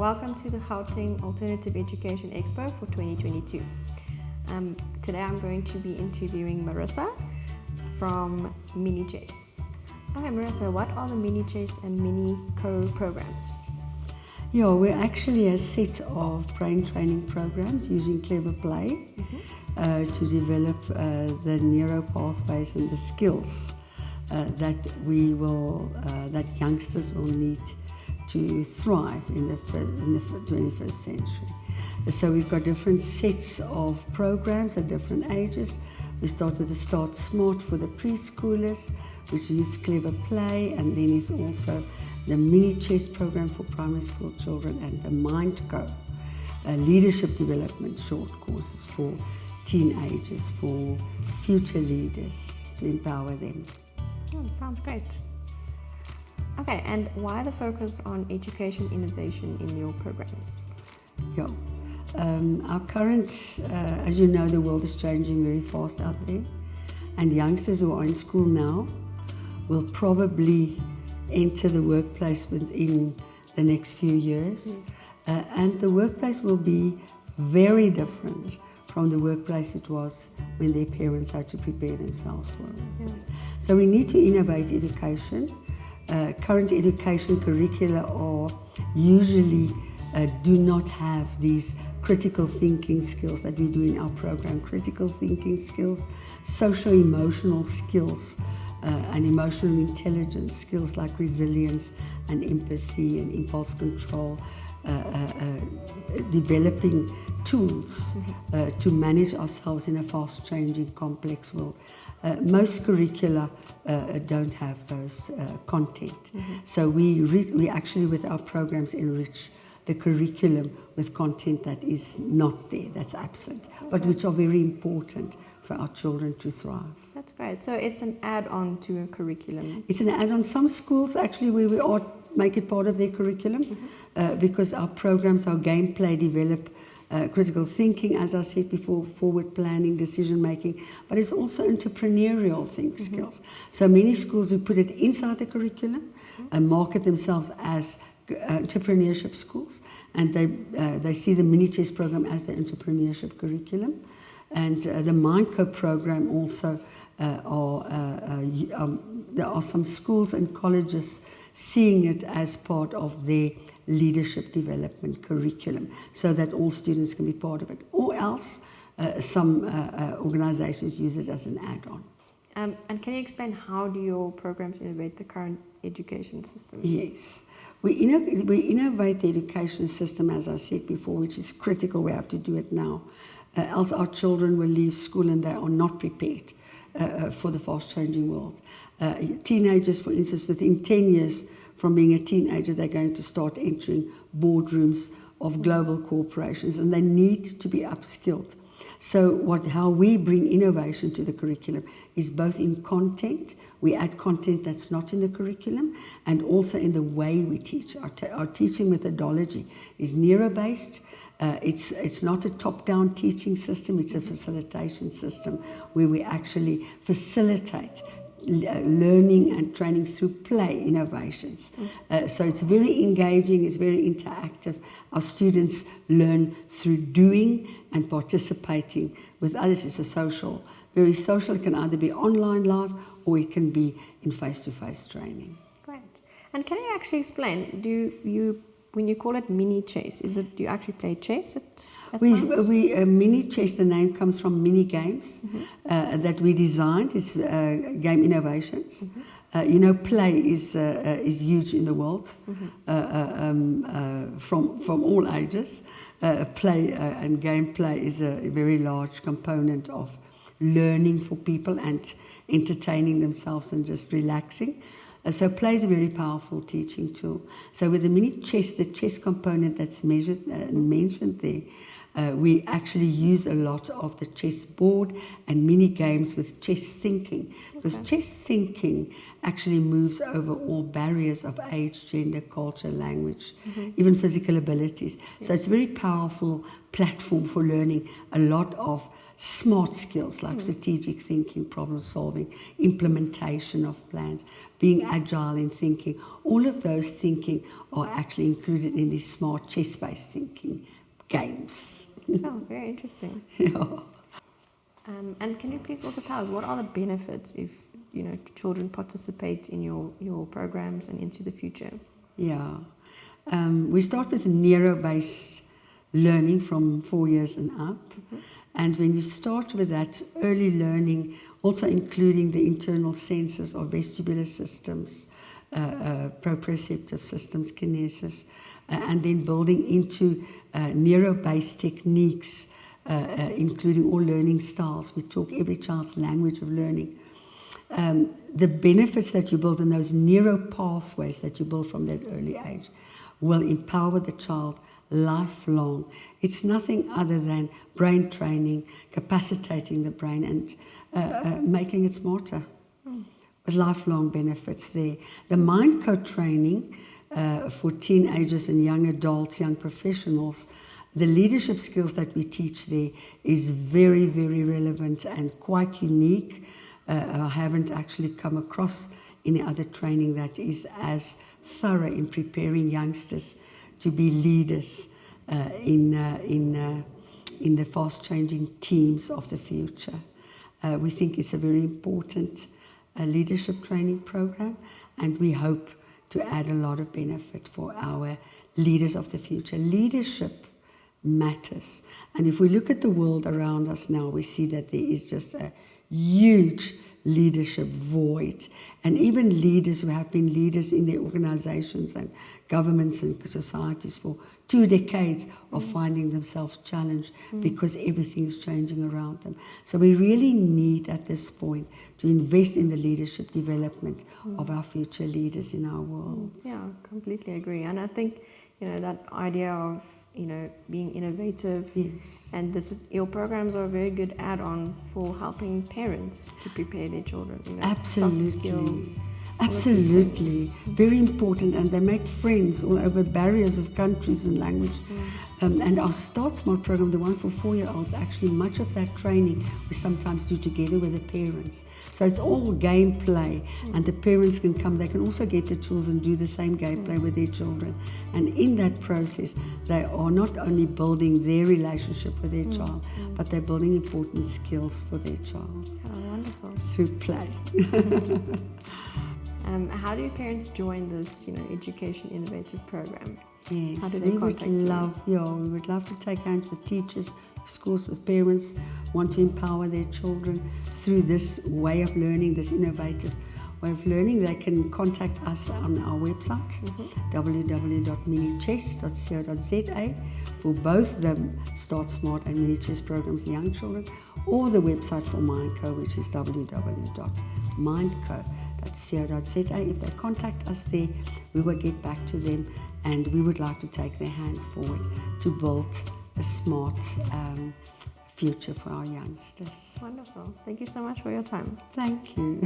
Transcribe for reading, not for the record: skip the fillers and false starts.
Welcome to the Gauteng Alternative Education Expo for 2022. Today I'm going to be interviewing Marissa from MiniChess. Okay, Marissa, what are the MiniChess and MindCo programs? Yeah, we're actually a set of brain training programs using clever play to develop the neuro pathways and the skills that youngsters will need to thrive in the 21st century. So we've got different sets of programs at different ages. We start with the Start Smart for the preschoolers, which use clever play, and then is also the MiniChess program for primary school children, and the MindCo, leadership development short courses for teenagers, for future leaders, to empower them. Oh, sounds great. Okay, and why the focus on education innovation in your programs? Yeah. Our current, as you know, the world is changing very fast out there, and youngsters who are in school now will probably enter the workplace within the next few years. Yes. And the workplace will be very different from the workplace it was when their parents had to prepare themselves for a workplace. Yes. So we need to innovate education. Current education curricula are usually do not have these critical thinking skills that we do in our program. Critical thinking skills, social-emotional skills, and emotional intelligence skills like resilience and empathy and impulse control, developing tools to manage ourselves in a fast-changing, complex world. Most curricula don't have those content. So we actually, with our programs, enrich the curriculum with content that is not there, that's absent, but which are very important for our children to thrive. That's great. So it's an add-on to a curriculum. It's an add-on. Some schools actually we make it part of their curriculum because our programs, our gameplay develop critical thinking, as I said before, forward planning, decision making, but it's also entrepreneurial skills. So many schools who put it inside the curriculum and market themselves as entrepreneurship schools, and they see the MiniChess program as the entrepreneurship curriculum. And the MindCo program also there are some schools and colleges seeing it as part of their leadership development curriculum, so that all students can be part of it. Or else, some organizations use it as an add-on. And can you explain how do your programs innovate the current education system? Yes. We innovate the education system, as I said before, which is critical. We have to do it now. Else our children will leave school and they are not prepared for the fast-changing world. Teenagers, for instance, within 10 years from being a teenager, they're going to start entering boardrooms of global corporations, and they need to be upskilled. So how we bring innovation to the curriculum is both in content. We add content that's not in the curriculum, and also in the way we teach. Our teaching methodology is neuro-based. It's not a top-down teaching system, it's a facilitation system where we actually facilitate learning and training through play innovations. So it's very engaging, it's very interactive. Our students learn through doing and participating with others. It's very social. It can either be online live or it can be in face-to-face training. Great. And can you actually explain, when you call it MiniChess, do you actually play chess at times? MiniChess, the name comes from mini games that we designed. It's game innovations. Play is huge in the world from all ages. Play and gameplay is a very large component of learning for people and entertaining themselves and just relaxing. So play is a very powerful teaching tool. So with the MiniChess, the chess component that's mentioned there, we actually use a lot of the chess board and mini games with chess thinking. Because chess thinking actually moves over all barriers of age, gender, culture, language, even physical abilities. Yes. So it's a very powerful platform for learning a lot of smart skills like strategic thinking, problem solving, implementation of plans, being agile in thinking. All of those thinking are actually included in these smart chess-based thinking games. Oh, very interesting. Yeah. And can you please also tell us what are the benefits if children participate in your programs and into the future? Yeah. We start with neuro-based learning from 4 years and up. And when you start with that early learning, also including the internal senses or vestibular systems, proprioceptive systems, kinesis, and then building into neuro-based techniques, including all learning styles. We talk every child's language of learning. The benefits that you build in those neuro pathways that you build from that early age will empower the child lifelong. It's nothing other than brain training, capacitating the brain and making it smarter. But lifelong benefits there. The MindCo training for teenagers and young adults, young professionals, the leadership skills that we teach there is very, very relevant and quite unique. I haven't actually come across any other training that is as thorough in preparing youngsters to be leaders in the fast-changing teams of the future. We think it's a very important leadership training program, and we hope to add a lot of benefit for our leaders of the future. Leadership matters. And if we look at the world around us now, we see that there is just a huge leadership void. And even leaders who have been leaders in their organizations and governments and societies for 2 decades are finding themselves challenged because everything is changing around them. So we really need at this point to invest in the leadership development of our future leaders in our world. Yeah, completely agree. And I think, that idea of being innovative. Yes. And your programs are a very good add-on for helping parents to prepare their children. Absolutely. Soft skills. Absolutely. Very important. And they make friends all over barriers of countries and language. And our Start Smart program, the one for 4-year-olds, actually much of that training we sometimes do together with the parents. So it's all gameplay, and the parents can come. They can also get the tools and do the same gameplay with their children. And in that process, they are not only building their relationship with their child, but they're building important skills for their child. Oh, wonderful. Through play. How do parents join this, education innovative program? Yes, How do they contact you? We would love to take hands with teachers, schools, with parents, want to empower their children through this way of learning, this innovative way of learning. They can contact us on our website, www.minichess.co.za, for both the Start Smart and MiniChess programs, the young children, or the website for MindCo, which is www.mindco.co.za. If they contact us there, we will get back to them, and we would like to take their hand forward to build a smart future for our youngsters. Wonderful. Thank you so much for your time. Thank you.